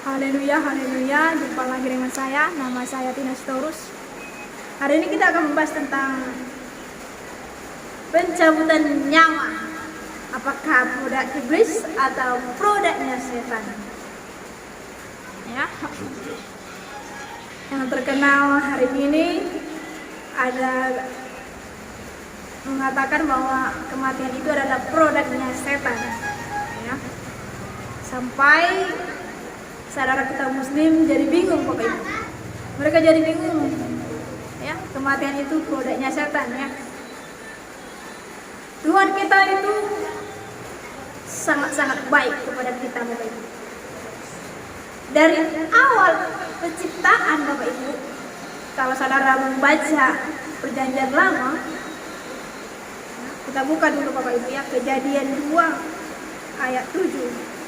Haleluya, haleluya. Jumpa lagi dengan saya. Nama saya Tina Sitorus. Hari ini kita akan membahas tentang pencabutan nyawa. Apakah produk iblis atau produknya setan? Ya. Yang terkenal hari ini ada mengatakan bahwa kematian itu adalah produknya setan. Ya. Sampai saudara kita muslim jadi bingung Bapak Ibu. Mereka jadi bingung. Ya, kematian itu produknya setan ya. Tuhan kita itu sangat-sangat baik kepada kita Bapak Ibu. Dari awal penciptaan Bapak Ibu, kalau saudara membaca Perjanjian Lama, kita buka dulu Bapak Ibu ya, Kejadian 2 ayat 7.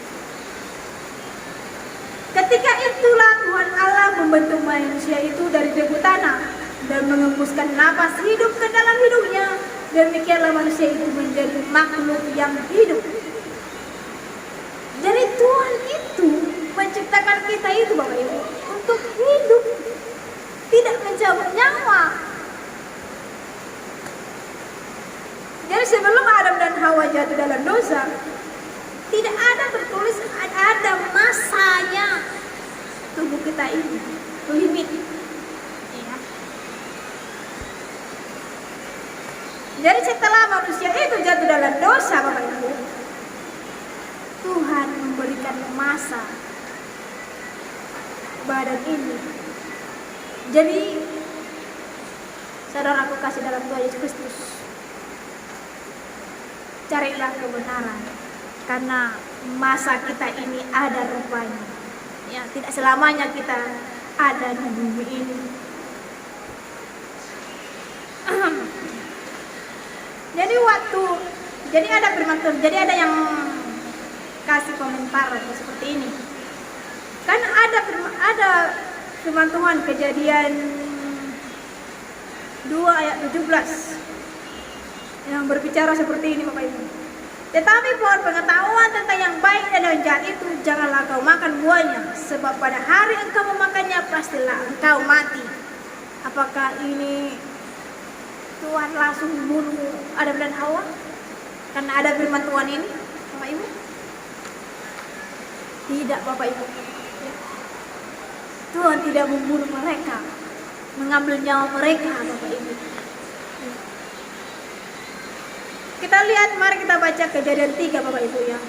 Ketika itulah Tuhan Allah membentuk manusia itu dari debu tanah dan mengembuskan napas hidup ke dalam hidungnya. Demikianlah manusia itu menjadi makhluk yang hidup. Jadi Tuhan itu menciptakan kita itu Bapak Ibu untuk hidup, tidak mencabut nyawa. Jadi sebelum Adam dan Hawa jatuh dalam dosa, tidak ada tertulis ada masanya tubuh kita ini, limit. Ya. Jadi setelah manusia itu jatuh dalam dosa Bapak Ibu, Tuhan memberikan masa badan ini. Jadi saudaraku kasih dalam Tuhan Yesus Kristus, carilah kebenaran. Karena masa kita ini ada rupanya, ya, tidak selamanya kita ada di bumi ini. Jadi ada firman Tuhan, jadi ada yang kasih komentar seperti ini. Kan ada firman Tuhan Kejadian 2 ayat 17 yang berbicara seperti ini Bapak Ibu. Tetapi pohon pengetahuan tentang yang baik dan yang jahat itu janganlah kau makan buahnya, sebab pada hari engkau memakannya pastilah engkau mati. Apakah ini Tuhan langsung membunuh Adam dan Hawa karena ada firman Tuhan ini Bapak Ibu? Tidak Bapak Ibu. Tuhan tidak membunuh mereka, mengambil nyawa mereka Bapak Ibu. Kita lihat, mari kita baca Kejadian 3 Bapak Ibu ya.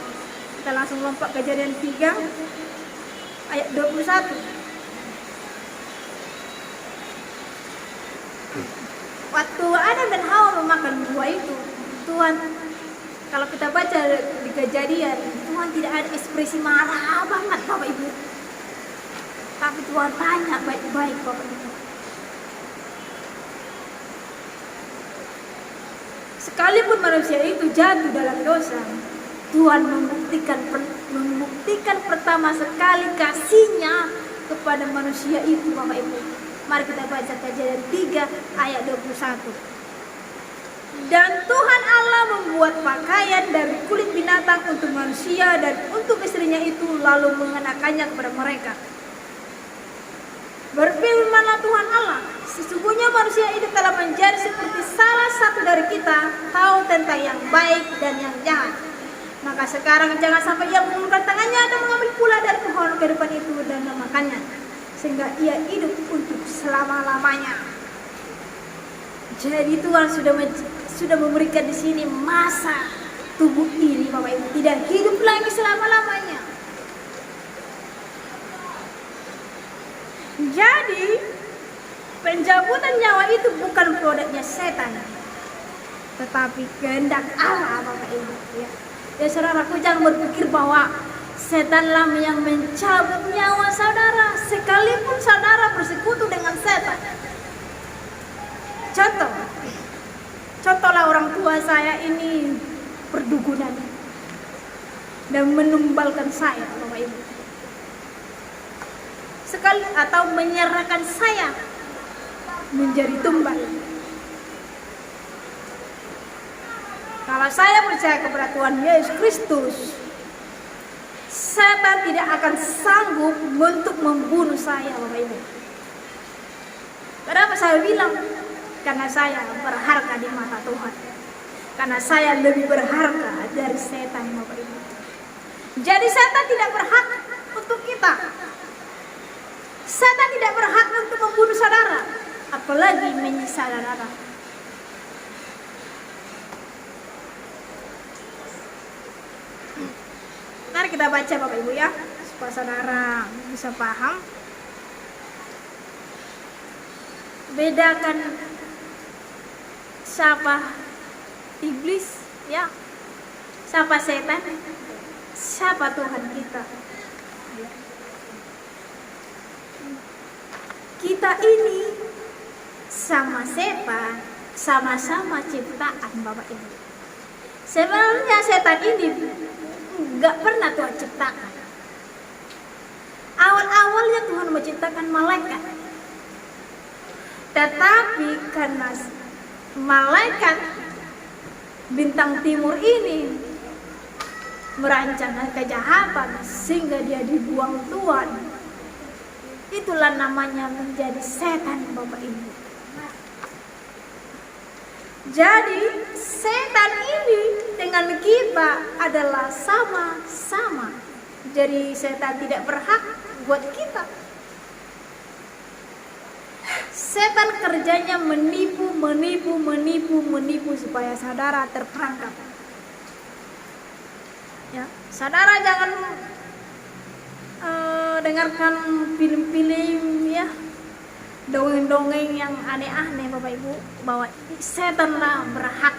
Kita langsung lompat Kejadian 3 ayat 21. Waktu Adam dan Hawa memakan buah itu, Tuhan, kalau kita baca di Kejadian, Tuhan tidak ada ekspresi marah banget Bapak Ibu. Tapi Tuhan tanya baik-baik Bapak Ibu. Sekalipun manusia itu jatuh dalam dosa, Tuhan membuktikan pertama sekali kasih-Nya kepada manusia itu Bapak Ibu. Mari kita baca Kejadian 3 ayat 21. Dan Tuhan Allah membuat pakaian dari kulit binatang untuk manusia dan untuk istrinya itu, lalu mengenakannya kepada mereka. Berfirmanlah Tuhan Allah, sesungguhnya manusia itu telah menjadi seperti salah satu dari kita, tahu tentang yang baik dan yang jahat. Maka sekarang jangan sampai ia mengulurkan tangannya dan mengambil pula dari pohon kehidupan itu dan memakannya, sehingga ia hidup untuk selama-lamanya. Jadi Tuhan sudah memberikan di sini masa tubuh ini Bapak Ibu tidak hidup lagi selama-lamanya. Jadi pencabutan nyawa itu bukan produknya setan, tetapi kehendak Allah Bapak Ibu ya. Ya saudaraku, jangan berpikir bahwa setanlah yang mencabut nyawa saudara, sekalipun saudara bersekutu dengan setan. Contohlah orang tua saya ini perdukunan dan menumbalkan saya Bapak Ibu. Atau menyerahkan saya menjadi tumbal. Kalau saya percaya kepada Tuhan Yesus Kristus, setan tidak akan sanggup untuk membunuh saya, Bapak Ibu. Kenapa saya bilang? Karena saya berharga di mata Tuhan. Karena saya lebih berharga dari setan, Bapak Ibu. Jadi setan tidak berhak untuk kita. Setan tidak berhak untuk membunuh saudara, apalagi menyiksa saudara. Mari kita baca Bapak Ibu ya, supaya saudara bisa paham. Bedakan siapa iblis ya, siapa setan, siapa Tuhan kita. Kita ini sama setan, sama-sama ciptaan Bapak Ibu. Sebenarnya setan ini nggak pernah Tuhan ciptakan. Awal-awalnya Tuhan menciptakan malaikat, tetapi karena malaikat bintang timur ini merancang kejahatan sehingga dia dibuang Tuhan, itulah namanya menjadi setan, Bapak Ibu. Jadi setan ini dengan kita adalah sama-sama. Jadi setan tidak berhak buat kita. Setan kerjanya menipu supaya saudara terperangkap. Ya, saudara jangan dengarkan film-film ya, dongeng-dongeng yang aneh-aneh Bapak Ibu, bahwa setanlah berhak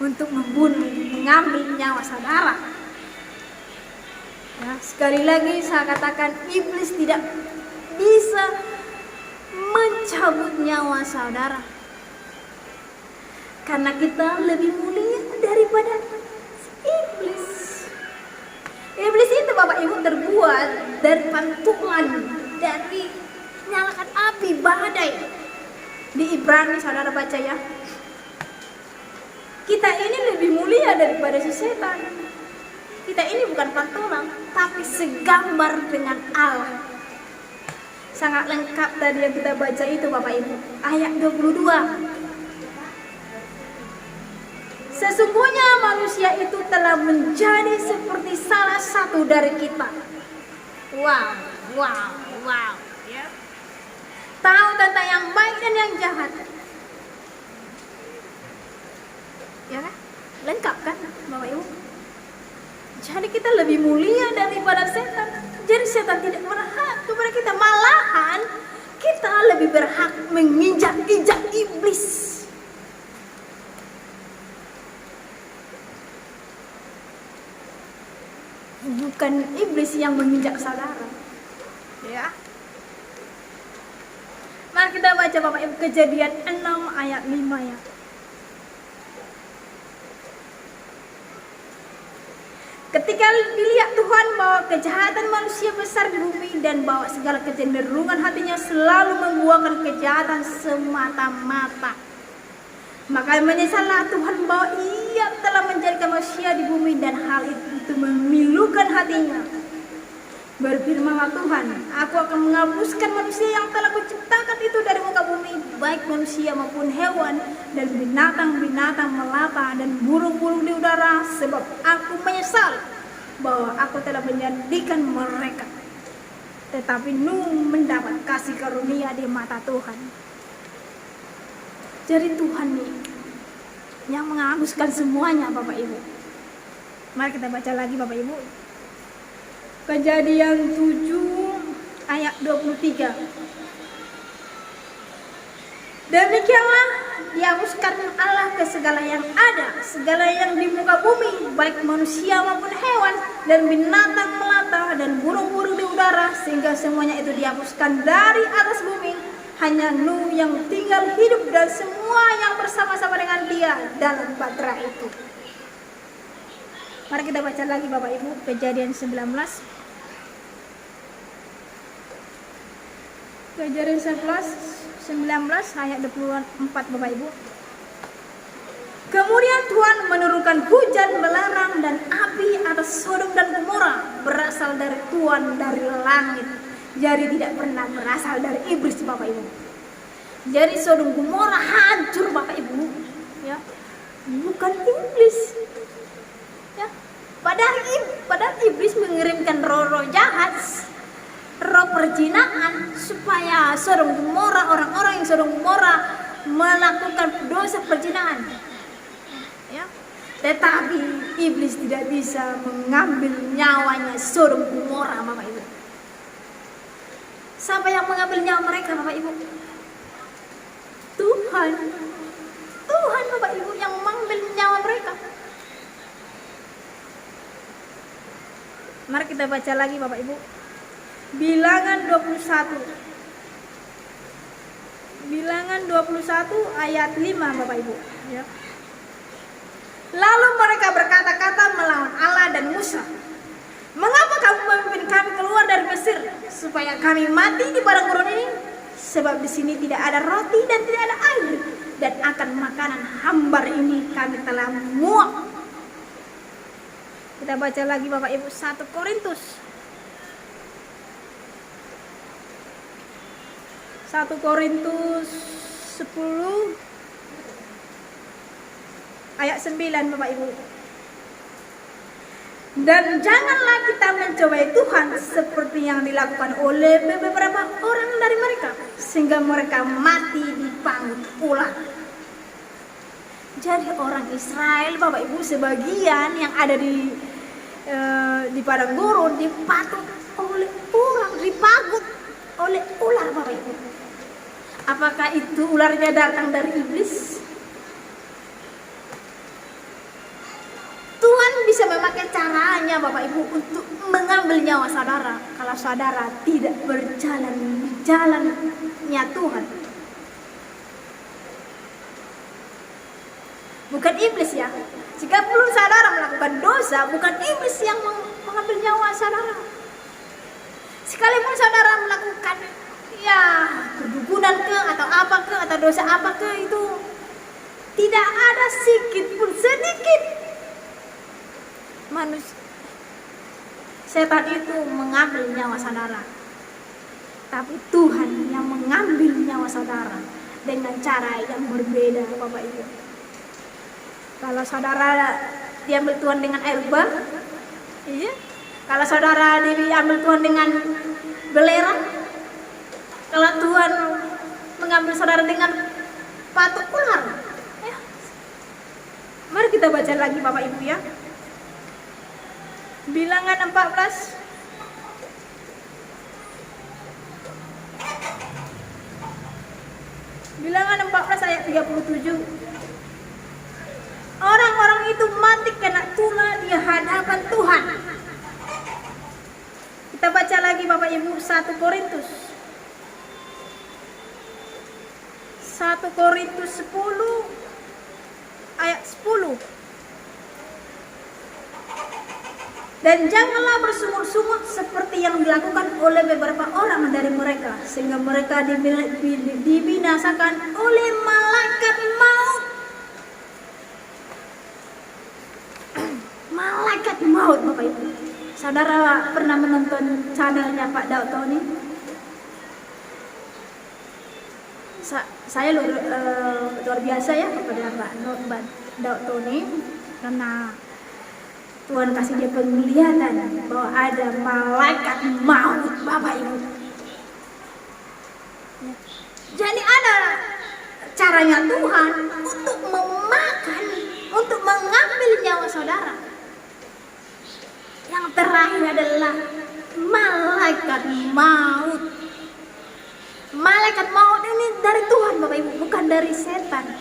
untuk membunuh, mengambil nyawa saudara. Ya, sekali lagi saya katakan, iblis tidak bisa mencabut nyawa saudara, karena kita lebih mulia daripada iblis. Iblis itu Bapak Ibu terbuat dari pantulan, dari nyalakan api badai. Di Ibrani saudara baca ya. Kita ini lebih mulia daripada si setan. Kita ini bukan pantulan, tapi segambar dengan Allah. Sangat lengkap tadi yang kita baca itu Bapak Ibu. Ayat 22. Sesungguhnya manusia itu telah menjadi seperti salah satu dari kita. Wow. Ya. Tahu tentang yang baik dan yang jahat. Ya kan? Lengkap kan Bapak Ibu? Jadi kita lebih mulia daripada setan. Jadi setan tidak berhak kepada kita. Malahan kita lebih berhak menginjak-injak iblis. Bukan iblis yang menginjak saudara. Ya. Mari kita baca Bapak Ibu Kejadian 6 ayat 5 ya. Ketika dilihat Tuhan bahwa kejahatan manusia besar di bumi dan bahwa segala kecenderungan hatinya selalu membuangkan kejahatan semata-mata, maka menyesallah Tuhan bahwa Ia telah menjadikan manusia di bumi dan hal itu memilukan hatinya. Berfirmanlah Tuhan, aku akan menghapuskan manusia yang telah kuciptakan itu dari muka bumi, baik manusia maupun hewan dan binatang-binatang melata dan burung-burung di udara, sebab aku menyesal bahwa aku telah menjadikan mereka. Tetapi Nuh mendapat kasih karunia di mata Tuhan. Jadi Tuhan nih yang menghapuskan semuanya Bapak Ibu. Mari kita baca lagi Bapak Ibu. Kejadian 7 ayat 23. Demikianlah dihapuskan Allah ke segala yang ada, segala yang di muka bumi, baik manusia maupun hewan, dan binatang melata, dan burung-burung di udara, sehingga semuanya itu dihapuskan dari atas bumi. Hanya Nuh yang tinggal hidup dan semua yang bersama-sama dengan dia dalam bahtera itu. Mari kita baca lagi Bapak Ibu, Kejadian 19. Kejadian 19 ayat 24 Bapak Ibu. Kemudian Tuhan menurunkan hujan belerang dan api atas Sodom dan Gomora, berasal dari Tuhan dari langit. Jadi tidak pernah berasal dari iblis, Bapak Ibu. Jadi Sodom Gomora hancur, Bapak Ibu, ya. Bukan iblis. Ya. Padahal iblis mengirimkan roh-roh jahat, roh perjinaan, supaya Sodom Gomora, orang-orang yang Sodom Gomora melakukan dosa perjinaan. Ya. Tetapi iblis tidak bisa mengambil nyawanya Sodom Gomora, Bapak Ibu. Siapa yang mengambil nyawa mereka, Bapak Ibu? Tuhan, Bapak Ibu, yang mengambil nyawa mereka. Mari kita baca lagi, Bapak Ibu. Bilangan 21. Bilangan 21 ayat 5, Bapak Ibu, ya. Lalu mereka berkata-kata melawan Allah dan Musa, "Mengapa kamu memimpin kami keluar dari Mesir supaya kami mati di padang gurun ini? Sebab di sini tidak ada roti dan tidak ada air, dan akan makanan hambar ini kami telah muak." Kita baca lagi, Bapak Ibu, 1 Korintus 10 ayat 9, Bapak Ibu. Dan janganlah kita mencobai Tuhan seperti yang dilakukan oleh beberapa orang dari mereka, sehingga mereka mati dipanggut ular. Jadi orang Israel, Bapak Ibu, sebagian yang ada di padang gurun dipatuk oleh orang, dipagut oleh ular, Bapak Ibu. Apakah itu ularnya datang dari iblis? Tuhan bisa memakai caranya, Bapak Ibu, untuk mengambil nyawa saudara kalau saudara tidak berjalan di jalannya Tuhan. Bukan iblis, ya. Jika belum saudara melakukan dosa, bukan iblis yang mengambil nyawa saudara. Sekalipun saudara melakukan kedukunan atau apa atau dosa apa itu, tidak ada sedikit manusia, setan itu mengambil nyawa saudara. Tapi Tuhan yang mengambil nyawa saudara dengan cara yang berbeda, Bapak Ibu. Kalau saudara diambil Tuhan dengan air bah, iya. Kalau saudara diambil Tuhan dengan belerang, kalau Tuhan mengambil saudara dengan patuk ular, ya. Mari kita baca lagi, Bapak Ibu, ya. Bilangan 14 ayat 37. Orang-orang itu mati kena tuna di hadapan Tuhan. Kita baca lagi, Bapak Ibu, 1 Korintus 10 ayat 10. Dan janganlah bersungut-sungut seperti yang dilakukan oleh beberapa orang dari mereka, sehingga mereka dibinasakan oleh malaikat maut. Malaikat maut, Bapak Ibu. Saudara pernah menonton channelnya Pak Daud Tony? Saya luar biasa ya kepada Pak Daud Tony, karena Tuhan kasih dia penglihatan bahwa ada malaikat maut, Bapak Ibu. Jadi ada caranya Tuhan untuk memakan, untuk mengambil nyawa saudara. Yang terakhir adalah malaikat maut. Malaikat maut ini dari Tuhan, Bapak Ibu, bukan dari setan.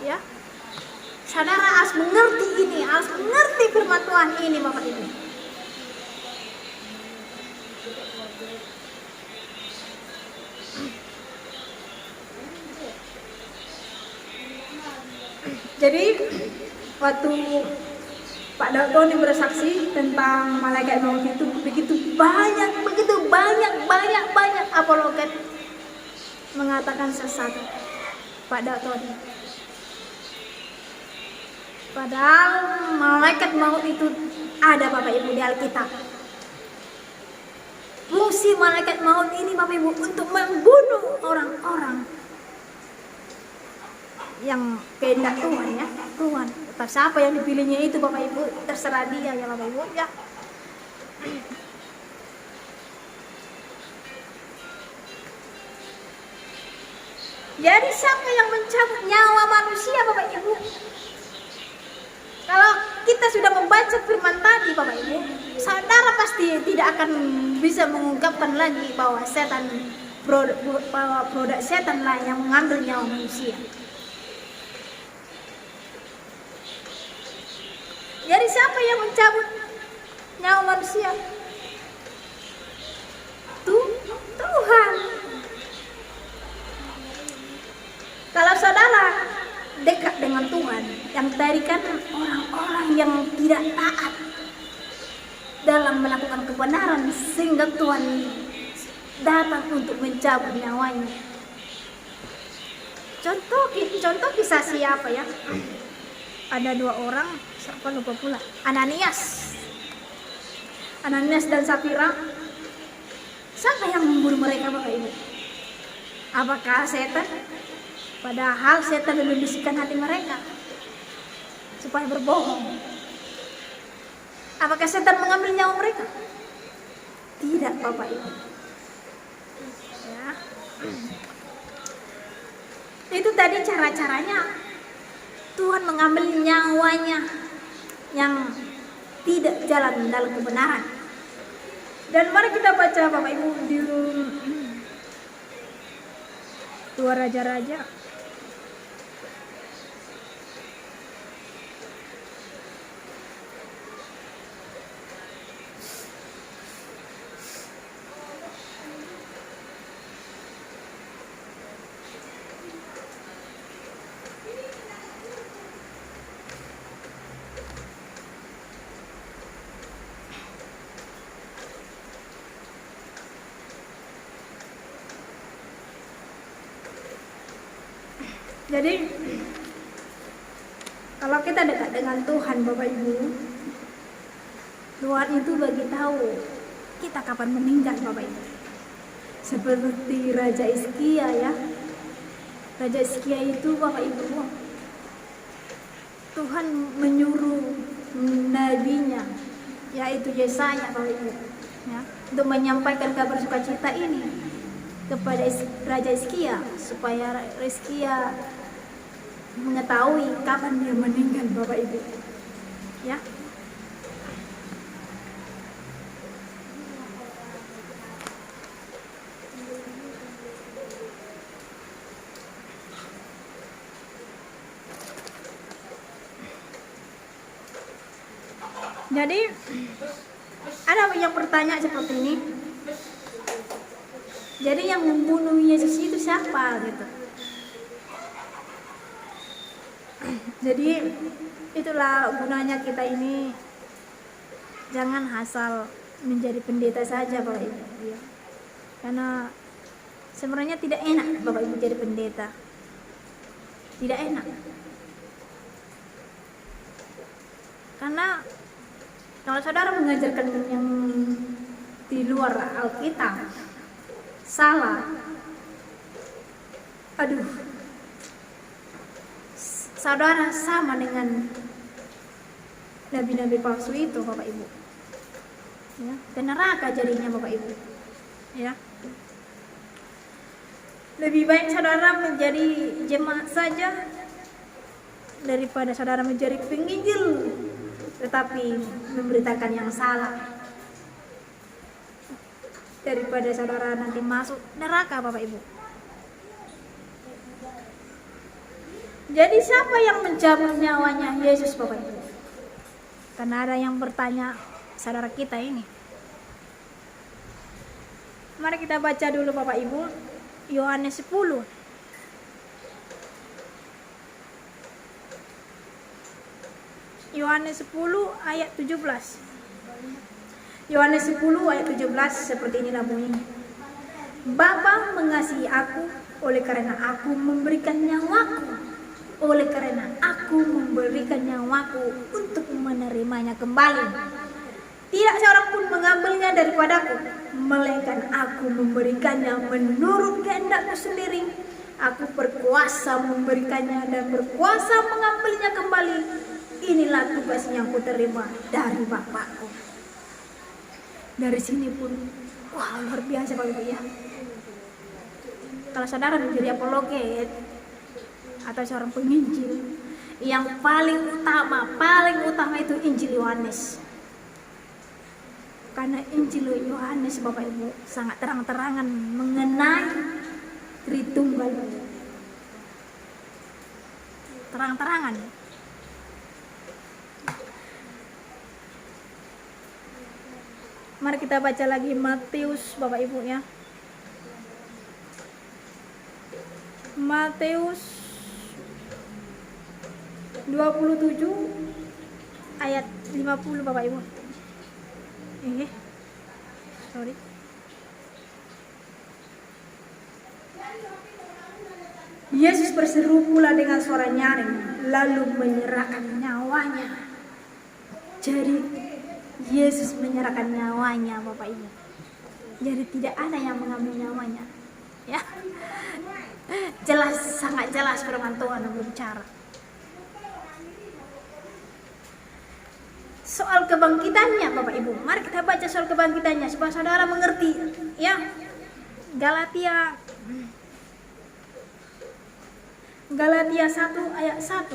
Ya. Saudara harus mengerti ini, harus mengerti firman Tuhan ini, Bapak Ibu. Jadi waktu Pak Daud Tony bersaksi tentang malaikat maut itu, begitu banyak apologet mengatakan sesat Pak Daud Tony. Padahal malaikat maut itu ada Bapak Ibu di Alkitab. Fungsi malaikat maut ini Bapak Ibu untuk membunuh orang-orang yang kehendak Tuhan ya, Tuhan. Tapi siapa yang dipilihnya itu Bapak Ibu, terserah dia ya Bapak Ibu ya. Jadi siapa yang mencabut nyawa manusia Bapak Ibu? Kalau kita sudah membaca firman tadi Bapak Ibu, saudara pasti tidak akan bisa mengungkapkan lagi bahwa produk setan lah yang mengambil nyawa manusia. Jadi siapa yang mencabut nyawa manusia? Tuhan. Kalau saudara dekat dengan Tuhan, yang tadi kan orang-orang yang tidak taat dalam melakukan kebenaran, sehingga Tuhan datang untuk mencabut nyawanya. Contoh kisah siapa ya? Ada dua orang, siapa lupa pula. Ananias dan Safira. Siapa yang membunuh mereka Bapak Ibu? Apakah setan? Padahal setan membisikkan hati mereka supaya berbohong. Apakah setan mengambil nyawa mereka? Tidak Bapak Ibu. Ya. Itu tadi cara-caranya Tuhan mengambil nyawanya yang tidak jalan dalam kebenaran. Dan mari kita baca Bapak Ibu di 2 Raja-Raja. Jadi kalau kita dekat dengan Tuhan Bapak Ibu, Tuhan itu bagi tahu kita kapan meninggal Bapak Ibu. Seperti Raja Hizkia ya. Raja Hizkia itu Bapak Ibu, Tuhan menyuruh nabinya yaitu Yesaya Bapak Ibu ya, untuk menyampaikan kabar sukacita ini kepada Raja Hizkia supaya Hizkia mengetahui kapan dia meninggal Bapak Ibu ya. Jadi ada yang bertanya seperti ini, jadi yang membunuh Yesus itu siapa gitu. Jadi itulah gunanya kita ini jangan asal menjadi pendeta saja Bapak Ibu ya. Karena sebenarnya tidak enak Bapak Ibu jadi pendeta. Tidak enak. Karena kalau saudara mengajarkan yang di luar Alkitab salah, aduh, saudara sama dengan nabi-nabi palsu itu Bapak Ibu ya, ke neraka jadinya Bapak Ibu ya. Lebih baik saudara menjadi jemaat saja daripada saudara menjadi penginjil tetapi memberitakan yang salah, daripada saudara nanti masuk neraka Bapak Ibu. Jadi siapa yang mencabut nyawanya Yesus Bapak Ibu? Karena ada yang bertanya saudara kita ini. Mari kita baca dulu Bapak Ibu Yohanes 10. Yohanes 10 ayat 17. Yohanes 10 ayat 17 seperti inilah bunyinya. Bapa mengasihi aku oleh karena aku memberikan nyawaku, oleh karena aku aku memberikan nyawaku untuk menerimanya kembali. Tidak seorang pun mengambilnya daripadaku, melainkan aku memberikannya menurut kehendakku sendiri. Aku berkuasa memberikannya dan berkuasa mengambilnya kembali. Inilah tugas yang kuterima dari Bapakku. Dari sini pun, wah luar biasa Bapak Ibu ya. Kalau saudara menjadi apologet atau seorang penginjil, yang paling utama itu Injil Yohanes. Karena Injil Yohanes Bapak Ibu sangat terang-terangan mengenai Tritunggal. Terang-terangan. Mari kita baca lagi Matius Bapak Ibu ya. Matius 27 ayat 50 Bapak Ibu. Sorry. Yesus berseru pula dengan suara nyaring, lalu menyerahkan nyawanya. Jadi Yesus menyerahkan nyawanya Bapak Ibu. Jadi tidak ada yang mengambil nyawanya. Ya. Jelas, sangat jelas firman Tuhan yang berbicara. Soal kebangkitannya Bapak Ibu, mari kita baca soal kebangkitannya supaya saudara mengerti ya. Galatia 1 ayat 1.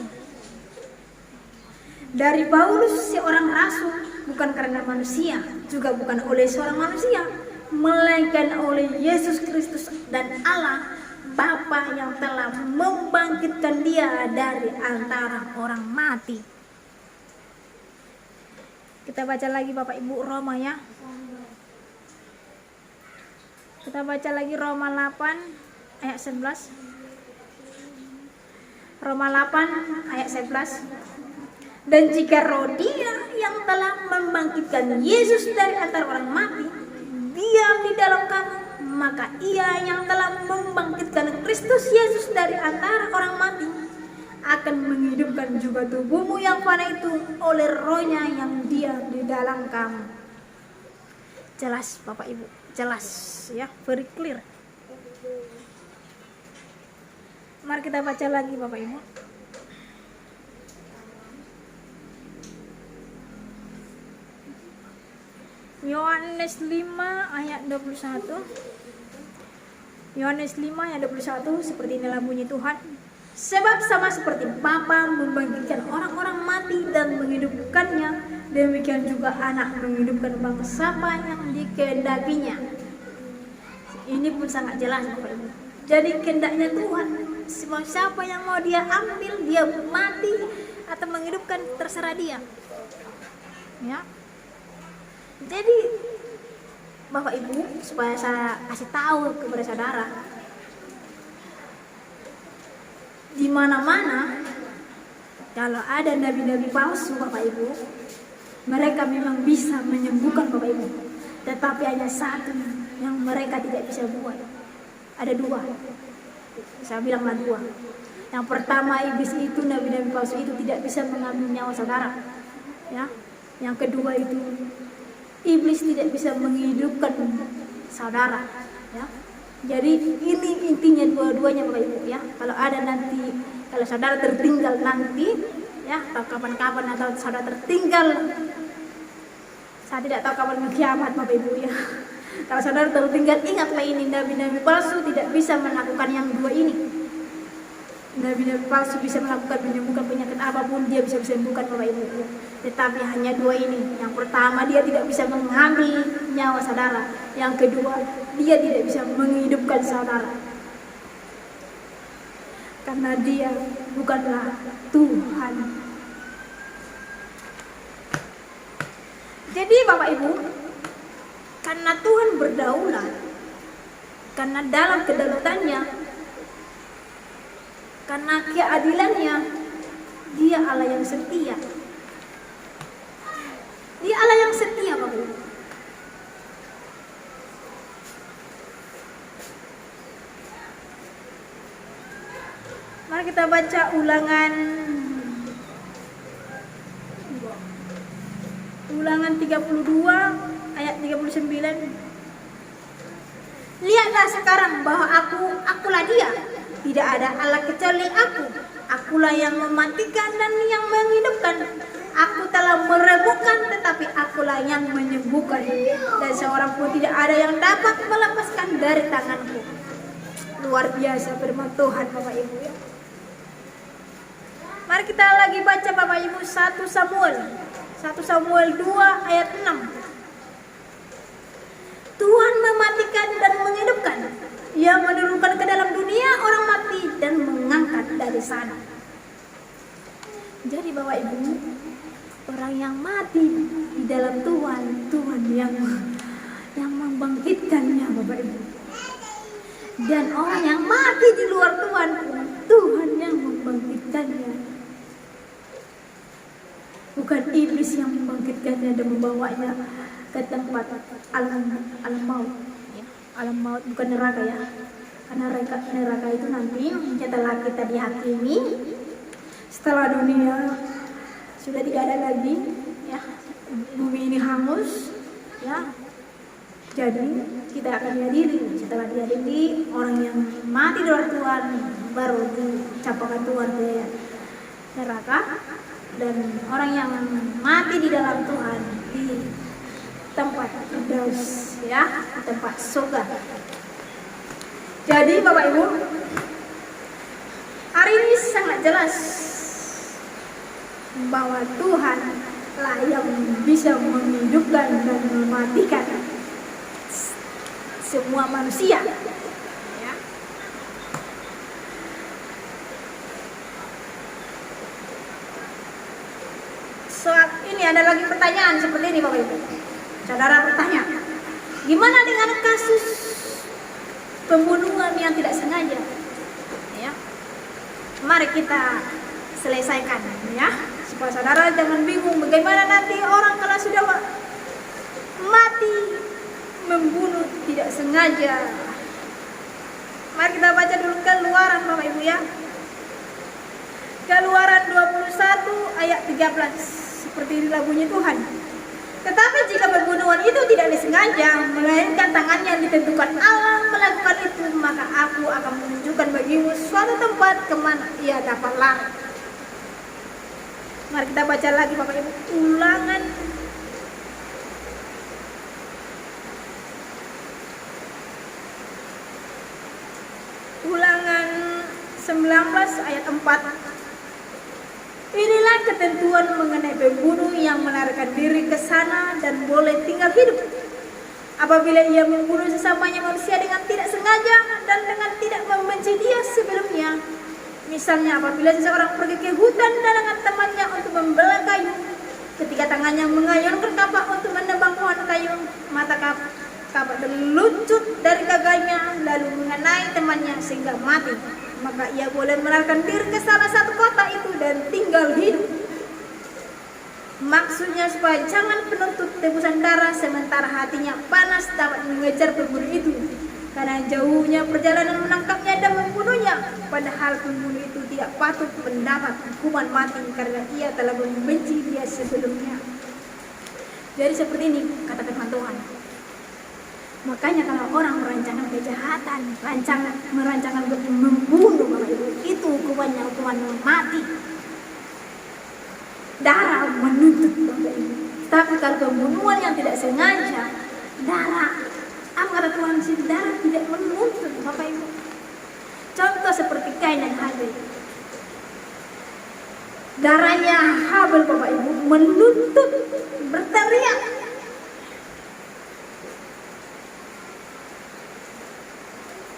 Dari Paulus seorang rasul, bukan karena manusia, juga bukan oleh seorang manusia, melainkan oleh Yesus Kristus dan Allah Bapa yang telah membangkitkan dia dari antara orang mati. Kita baca lagi Bapak Ibu Roma ya. Kita baca lagi Roma 8 ayat 11. Roma 8 ayat 11. Dan jika roh Dia yang telah membangkitkan Yesus dari antara orang mati diam di dalam kamu, maka Ia yang telah membangkitkan Kristus Yesus dari antara orang mati akan menghidupkan juga tubuhmu yang fana itu oleh rohnya yang diam di dalam kamu. Jelas Bapak Ibu, jelas ya, very clear. Mari kita baca lagi Bapak Ibu. Yohanes 5 ayat 21. Yohanes 5 ayat 21, seperti inilah bunyi Tuhan. Sebab sama seperti Bapa membangkitkan orang-orang mati dan menghidupkannya, demikian juga Anak menghidupkan bangsa yang dikehendakinya. Ini pun sangat jelas Bapak Ibu. Jadi kehendaknya Tuhan, siapa yang mau Dia ambil, Dia mati atau menghidupkan, terserah Dia. Ya. Jadi Bapak Ibu, supaya saya kasih tahu kepada saudara, di mana-mana kalau ada nabi-nabi palsu Bapak Ibu, mereka memang bisa menyembuhkan Bapak Ibu, tetapi hanya satu yang mereka tidak bisa buat. Ada dua, saya bilanglah dua. Yang pertama, iblis itu, nabi-nabi palsu itu tidak bisa mengambil nyawa saudara ya. Yang kedua itu, iblis tidak bisa menghidupkan saudara ya. Jadi ini intinya dua-duanya Bapak Ibu ya. Kalau ada nanti, kalau saudara tertinggal nanti ya, atau kapan-kapan atau saudara tertinggal, saya tidak tahu kapan kiamat Bapak Ibu ya. Kalau saudara tertinggal, ingatlah ini, nabi-nabi palsu tidak bisa melakukan yang dua ini. Nabi-nabi palsu bisa melakukan menyembuhkan penyakit apapun, dia bisa sembuhkan Bapak Ibu ya. Tetapi hanya dua ini. Yang pertama, dia tidak bisa mengambil nyawa saudara. Yang kedua, dia tidak bisa menghidupkan saudara. Karena dia bukanlah Tuhan. Jadi Bapak Ibu, karena Tuhan berdaulat, karena dalam kedaulatannya, karena keadilannya, Dia Allah yang setia. Dia Allah yang setia Bapak Ibu. Mari kita baca Ulangan 32 ayat 39. Lihatlah sekarang bahwa akulah dia. Tidak ada Allah kecuali aku. Akulah yang mematikan dan yang menghidupkan. Aku telah meremukkan tetapi akulah yang menyembuhkan. Dan seorang pun tidak ada yang dapat melepaskan dari tanganku. Luar biasa firman Tuhan Bapak Ibu ya. Mari kita lagi baca Bapak Ibu 1 Samuel 2 ayat 6. Tuhan mematikan dan menghidupkan. Ia menurunkan ke dalam dunia orang mati dan mengangkat dari sana. Jadi Bapak Ibu, orang yang mati di dalam Tuhan, Tuhan yang membangkitkannya Bapak Ibu. Dan orang yang mati di luar Tuhan, Tuhan yang membangkitkannya. Bukan iblis yang membangkitkannya dan membawanya ke tempat alam maut. Alam maut bukan neraka ya. Karena neraka itu nanti setelah kita dihakimi, setelah dunia sudah tidak ada lagi ya, bumi ini hangus ya. Jadi kita akan dihadiri, setelah dihadiri orang yang mati di luar Tuhan baru dicampakkan Tuhan ke neraka, dan orang yang mati di dalam Tuhan di tempat firdaus ya, di tempat surga. Jadi Bapak Ibu, hari ini sangat jelas bahwa Tuhan lah yang bisa menghidupkan dan mematikan semua manusia ya. Saat ini ada lagi pertanyaan seperti ini Bapak Ibu. Saudara bertanya, gimana dengan kasus pembunuhan yang tidak sengaja ya? Mari kita selesaikan ya, supaya saudara jangan bingung bagaimana nanti orang kalau sudah mati membunuh tidak sengaja. Mari kita baca dulu Keluaran Bapak Ibu ya. Keluaran 21 ayat 13. Seperti inilah bunyi Tuhan. Tetapi jika pembunuhan itu tidak disengaja, melainkan tangannya ditentukan Allah melakukan itu, maka aku akan menunjukkan bagimu suatu tempat kemana ia dapat lari. Mari kita baca lagi Bapak Ibu, Ulangan 19 ayat 4. Inilah ketentuan mengenai pembunuh yang melarikan diri ke sana dan boleh tinggal hidup. Apabila ia membunuh sesamanya manusia dengan tidak sengaja dan dengan tidak membenci dia sebelumnya. Misalnya apabila seseorang pergi ke hutan dan dengan temannya untuk membelah kayu, ketika tangannya mengayunkan kapak untuk menebang pohon kayu, mata kapak terlucut dari gaganya lalu mengenai temannya sehingga mati, maka ia boleh melarikan diri ke salah satu kota itu dan tinggal hidup. Maksudnya supaya jangan penuntut tebusan darah sementara hatinya panas dapat mengejar pembunuh itu, karena jauhnya perjalanan menangkapnya dan membunuhnya, padahal pembunuh itu tidak patut mendapat hukuman mati karena ia telah membenci dia sebelumnya. Jadi seperti ini kata firman Tuhan. Makanya kalau orang merancangkan kejahatan, merancangkan untuk membunuh Bapak Ibu, itu hukumannya hukuman mati. Darah menuntut Bapak Ibu. Tapi kalau pembunuhan yang tidak sengaja, darah, apa kata Tuhan sih, darah tidak menuntut Bapak Ibu. Contoh seperti Kain dan Habel. Darahnya Habel Bapak Ibu menuntut, berteriak.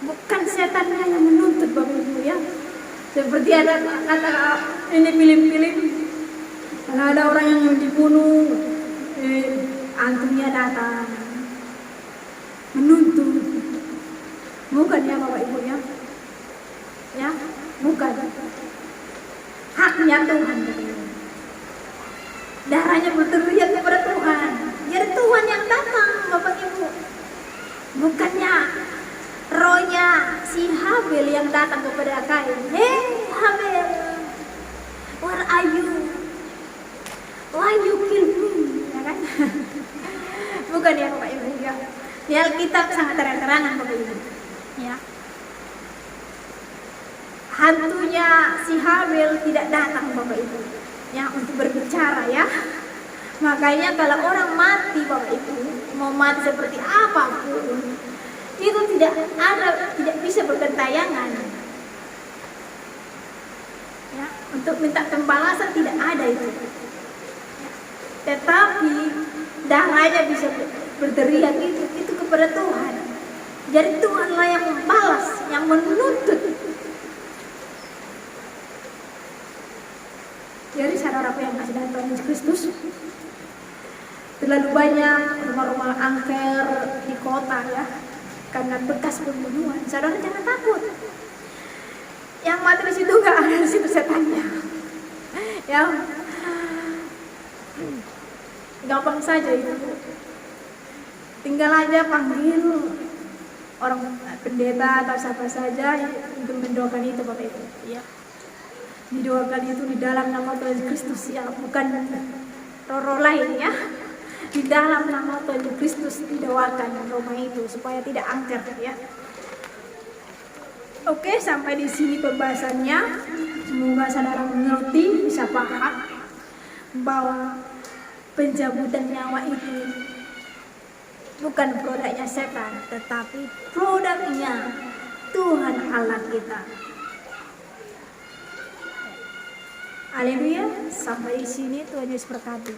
Bukan setannya yang menuntut Bapak Ibu ya. Seperti ada kata ini film-film, kalau ada orang yang dibunuh, antumnya datang menuntut. Bukan ya Bapak Ibu ya. Ya, bukan. Haknya Tuhan. Darahnya berteriak kepada Tuhan. Jadi Tuhan yang datang Bapak Ibu. Bukannya rohnya si Habel yang datang kepada Kain. Hey Habel, where are you? Why you kill me? Ya kan? Bukan ya Bapak Ibu ya. Di Alkitab sangat terang-terangan Bapak Ibu. Ya. Hantunya si Habel tidak datang Bapak Ibu. Ya, untuk berbicara ya. Makanya kalau orang mati Bapak Ibu, mau mati seperti apapun, itu tidak bisa bergentayangan. Ya, untuk minta pembalasan tidak ada itu. Ya. Tetapi darahnya bisa berteriak itu kepada Tuhan. Jadi Tuhanlah yang membalas, yang menuntut. Jadi saudaraku yang kasih dalam Tuhan Yesus Kristus, terlalu banyak rumah-rumah angker di kota ya, karena bekas pembunuhan. Saudara jangan takut. Yang mati di situ nggak ada di situ setannya. Ya, gampang saja itu. Tinggal aja panggil orang pendeta atau siapa saja untuk mendoakan itu Bapak Ibu. Ya. Didoakan itu di dalam nama Tuhan Kristus ya, bukan roh-roh lain ya. Di dalam nama Tuhan Kristus didoakan rumah itu supaya tidak angker ya. Oke, sampai di sini pembahasannya. Semoga saudara mengerti, bisa paham bahwa pencabutan nyawa itu bukan produknya setan, tetapi produknya Tuhan Allah kita. Haleluya, sampai di sini Tuhan Yesus berkati.